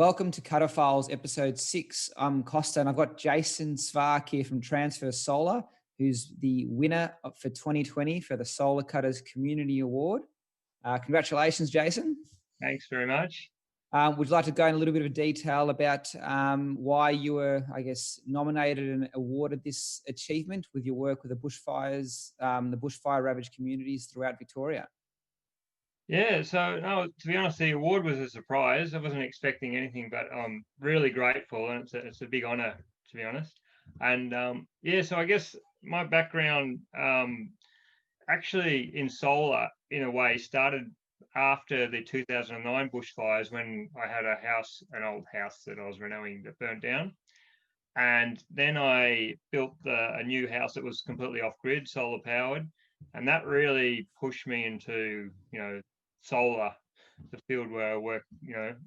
Welcome to Cutter Files episode 6. I'm Kosta and I've got Jason Svarc here from Transfer Solar, who's the winner for 2020 for the Solar Cutters Community Award. Congratulations, Jason. Thanks very much. Would you like to go in a little bit of detail about why you were, nominated and awarded this achievement with your work with the bushfires, the bushfire ravaged communities throughout Victoria? Yeah, so no, to be honest, the award was a surprise. I wasn't expecting anything, but I'm really grateful, and it's a big honour, to be honest. And so I guess my background actually in solar, in a way, started after the 2009 bushfires when I had an old house that I was renewing that burnt down. And then I built a new house that was completely off-grid, solar powered. And that really pushed me into, solar, the field where I work,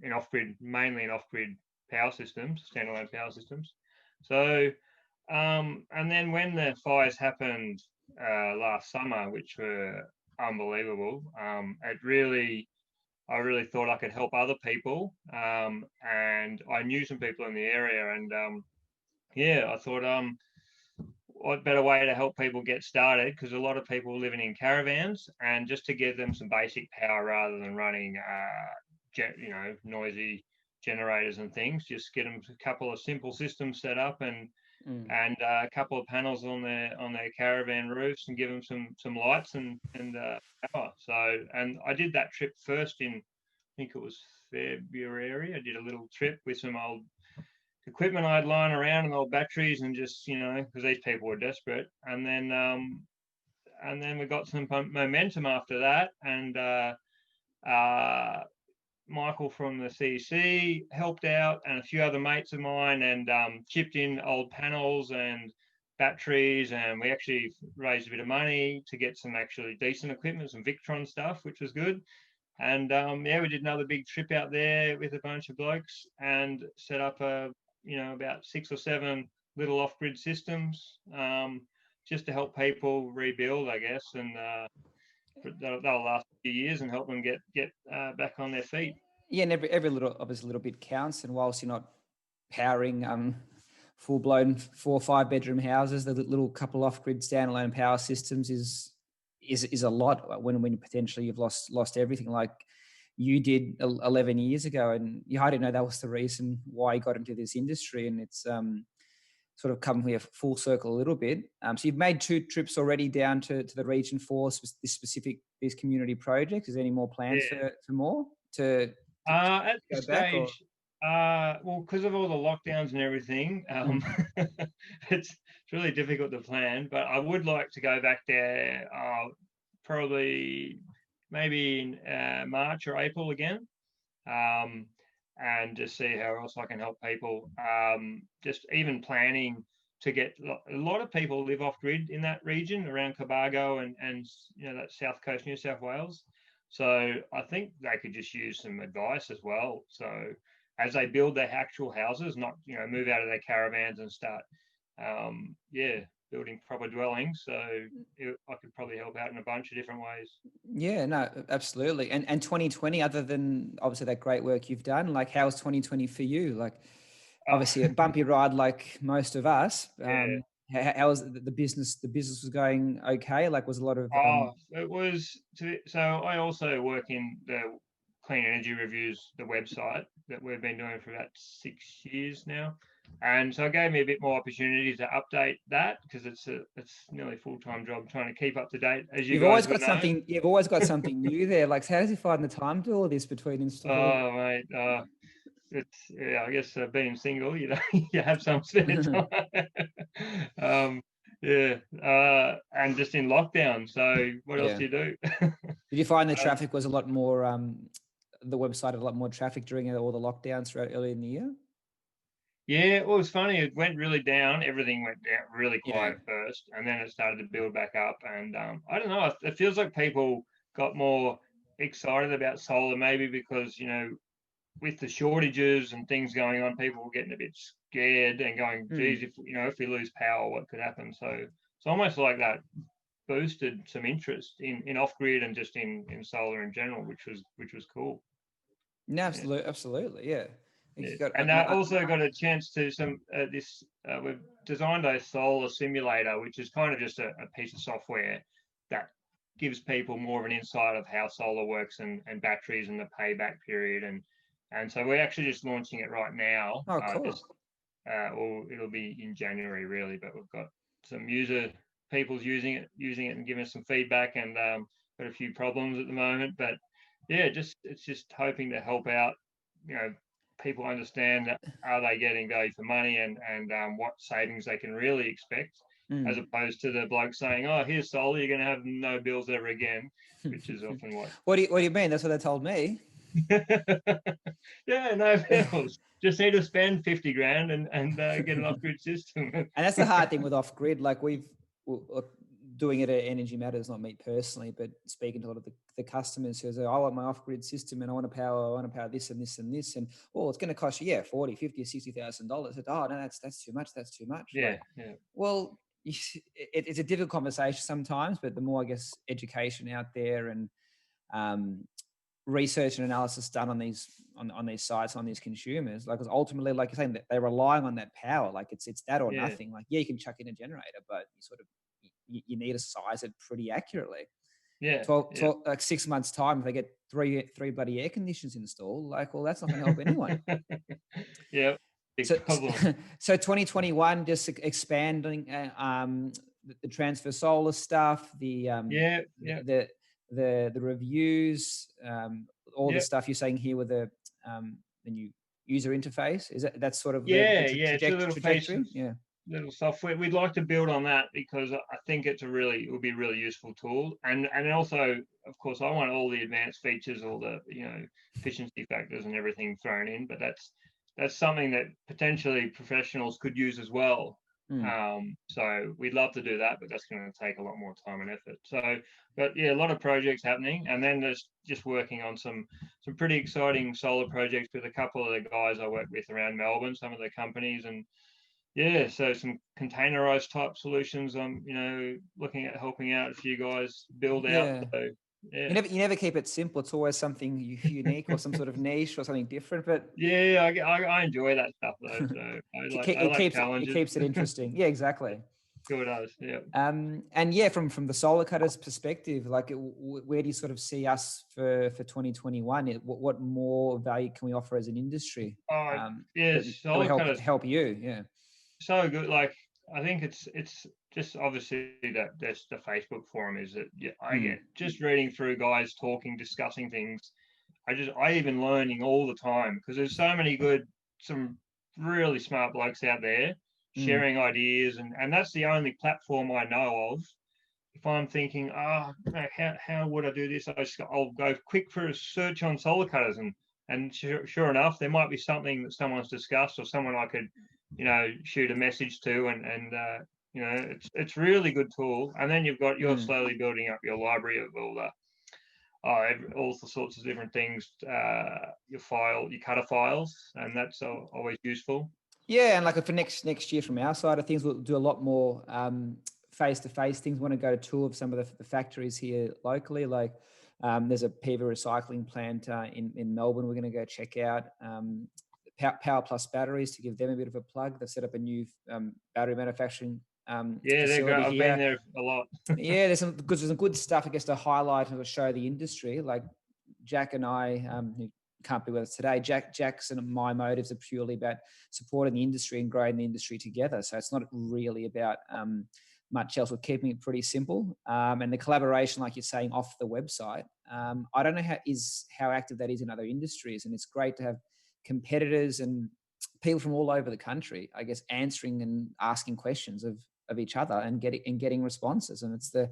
in off-grid, mainly in off-grid power systems, standalone power systems. So, and then when the fires happened last summer, which were unbelievable, I really thought I could help other people. And I knew some people in the area, and I thought, what better way to help people get started? Because a lot of people living in caravans, and just to give them some basic power rather than running, noisy generators and things. Just get them a couple of simple systems set up and a couple of panels on their caravan roofs, and give them some lights and power. So, and I did that trip first in, I think it was February. I did a little trip with some old equipment I'd lying around and old batteries, and just, because these people were desperate. And then we got some momentum after that, and Michael from the CEC helped out, and a few other mates of mine, and chipped in old panels and batteries, and we actually raised a bit of money to get some actually decent equipment, some Victron stuff, which was good. And we did another big trip out there with a bunch of blokes and set up about 6 or 7 little off-grid systems, just to help people rebuild, I guess, and they'll last a few years and help them get back on their feet. Yeah, and every little bit counts. And whilst you're not powering full-blown 4 or 5 bedroom houses, the little couple off-grid standalone power systems is a lot when potentially you've lost everything, like you did 11 years ago. And you hardly know that was the reason why you got into this industry. And it's sort of come here full circle a little bit. So you've made 2 trips already down to the region for this community project. Is there any more plans for more to at go this back? stage? Well, because of all the lockdowns and everything, it's really difficult to plan. But I would like to go back there, probably maybe in March or April again, and just see how else I can help people. Just even planning to get a lot of people live off grid in that region around Cobargo and that south coast, New South Wales. So I think they could just use some advice as well. So as they build their actual houses, not move out of their caravans and start building proper dwellings. So I could probably help out in a bunch of different ways. Yeah, no, absolutely. And 2020, other than obviously that great work you've done, like how's 2020 for you? Like obviously a bumpy ride like most of us. How was the business? The business was going okay? Like was a lot of... It was. So I also work in the Clean Energy Reviews, the website that we've been doing for about 6 years now. And so it gave me a bit more opportunity to update that, because it's nearly a full-time job trying to keep up to date. As you've always got something. You've always got something new there. Like, how does he find the time to do all this between installing? Oh, mate, it's I guess being single, you have some spare time. And just in lockdown. So what else do you do? Did you find the traffic was a lot more? The website had a lot more traffic during all the lockdowns throughout early in the year? Yeah, well, it was funny. It went really down. Everything went down really quiet first, and then it started to build back up. And I don't know. It feels like people got more excited about solar, maybe because with the shortages and things going on, people were getting a bit scared and going, "Geez, if we lose power, what could happen?" So it's almost like that boosted some interest in off grid and just in solar in general, which was cool. No, absolutely, yeah. Yeah. And I also got a chance to we've designed a solar simulator, which is kind of just a piece of software that gives people more of an insight of how solar works and batteries and the payback period. And so we're actually just launching it right now. Oh, cool. Or it'll be in January really, but we've got some people's using it and giving us some feedback, and got a few problems at the moment. But yeah, it's just hoping to help out, people understand that are they getting value for money, and what savings they can really expect, as opposed to the bloke saying, "Oh, here's solar, you're going to have no bills ever again," which is often what. What do you mean? That's what they told me. Yeah, no bills. Just need to spend 50 grand and get an off-grid system. And that's the hard thing with off-grid. Like doing it at Energy Matters, not me personally, but speaking to a lot of the customers who say, I want my off-grid system and I want to power this and this and this. And, it's going to cost you, $40, $50, $60,000. Oh, no, that's too much. That's too much. Yeah. Well, it's a difficult conversation sometimes, but the more, I guess, education out there and research and analysis done on these sites, on these consumers, like, because ultimately, like you're saying, that they're relying on that power. Like it's that or nothing. Like, you can chuck in a generator, but you need to size it pretty accurately. Yeah. 12 like 6 months time, if they get three bloody air conditioners installed, like, well, that's not going to help anyone. Yeah. So 2021, just expanding the transfer solar stuff, the reviews, all the stuff you're saying here with the new user interface. That's sort of the trajectory. Little software. We'd like to build on that because I think it will be a really useful tool. And also, of course, I want all the advanced features, all the efficiency factors and everything thrown in. But that's something that potentially professionals could use as well. So we'd love to do that, but that's going to take a lot more time and effort. So, but yeah, a lot of projects happening, and then there's just working on some pretty exciting solar projects with a couple of the guys I work with around Melbourne, some of the companies, and yeah, so some containerized type solutions. I'm looking at helping out a few guys build out. So, yeah. You never keep it simple. It's always something unique or some sort of niche or something different. But yeah, I enjoy that stuff though. So I like challenges. It keeps it interesting. Yeah, exactly. Sure does. Yeah. And yeah, from the solar cutters perspective, like, where do you sort of see us for 2021? What more value can we offer as an industry? Solar cutters help you. Yeah. So good. Like, I think it's just obviously that there's the Facebook forum is that I get just reading through guys talking, discussing things. I even learning all the time because there's so many some really smart blokes out there sharing ideas, and that's the only platform I know of. If I'm thinking, how would I do this? I'll go quick for a search on solar cutters, and sure enough, there might be something that someone's discussed or someone I could shoot a message to, and it's really good tool. And then you're slowly building up your library of all the sorts of different things, your cutter files, and that's always useful. Yeah, and like for next year from our side of things, we'll do a lot more face-to-face things. We want to go to tour of some of the factories here locally. Like there's a PV recycling plant in Melbourne we're going to go check out. Power Plus Batteries, to give them a bit of a plug. They've set up a new battery manufacturing they're great. I've been there a lot. Yeah, there's some good stuff, I guess, to highlight and to show the industry. Like Jack and I, who can't be with us today, Jack's and my motives are purely about supporting the industry and growing the industry together. So it's not really about much else. We're keeping it pretty simple. And the collaboration, like you're saying, off the website, I don't know how active that is in other industries. And it's great to have competitors and people from all over the country, I guess, answering and asking questions of each other and getting responses. And it's the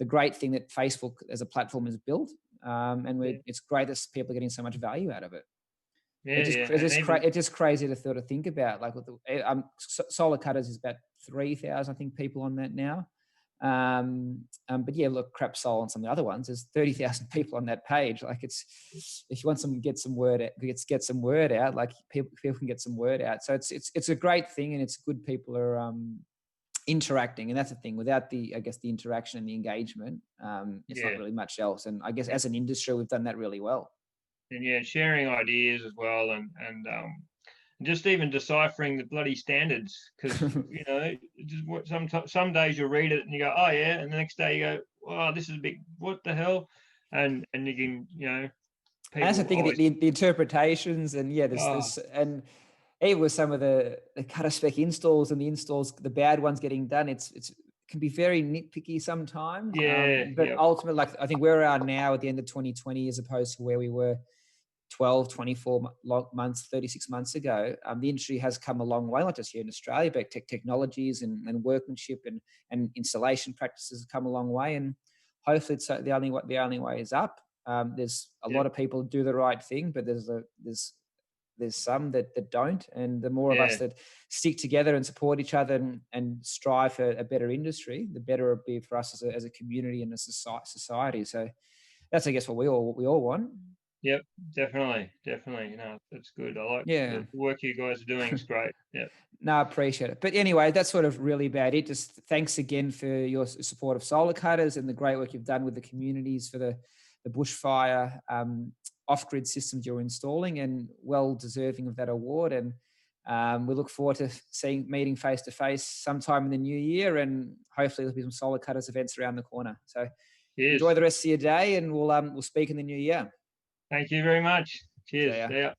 great thing that Facebook as a platform has built. It's great that people are getting so much value out of it. It's just crazy to sort of think about. Like with solar cutters is about 3,000, I think, people on that now. But yeah, look, crap soul on some of the other ones. There's 30,000 people on that page. Like if you want to get some word out, like people can get some word out. So it's a great thing, and it's good people are interacting, and that's the thing. Without the interaction and the engagement, it's not really much else. And I guess as an industry, we've done that really well. And sharing ideas as well, and just even deciphering the bloody standards, because some days you'll read it and you go, oh yeah, and the next day you go, oh, this is a big, what the hell, and you can, And people that's the thing, always, the interpretations, and there's and even with some of the cutter spec installs and the installs, the bad ones getting done, it can be very nitpicky sometimes. But ultimately, like I think where we are now at the end of 2020, as opposed to where we were 12, 24 months, 36 months ago, the industry has come a long way, not just here in Australia, but technologies and workmanship and installation practices have come a long way. And hopefully it's the only way is up. There's a lot of people who do the right thing, but there's some that don't. And the more of us that stick together and support each other and strive for a better industry, the better it'll be for us as a community and as a society. So that's, I guess, what we all want. Yep, definitely. No, that's good. I like the work you guys are doing. It's great. Yeah. No, I appreciate it. But anyway, that's sort of really about it. Just thanks again for your support of solar cutters and the great work you've done with the communities for the bushfire off-grid systems you're installing, and well deserving of that award. And we look forward to meeting face to face sometime in the new year, and hopefully there'll be some solar cutters events around the corner. So enjoy the rest of your day, and we'll speak in the new year. Thank you very much. Cheers. See ya.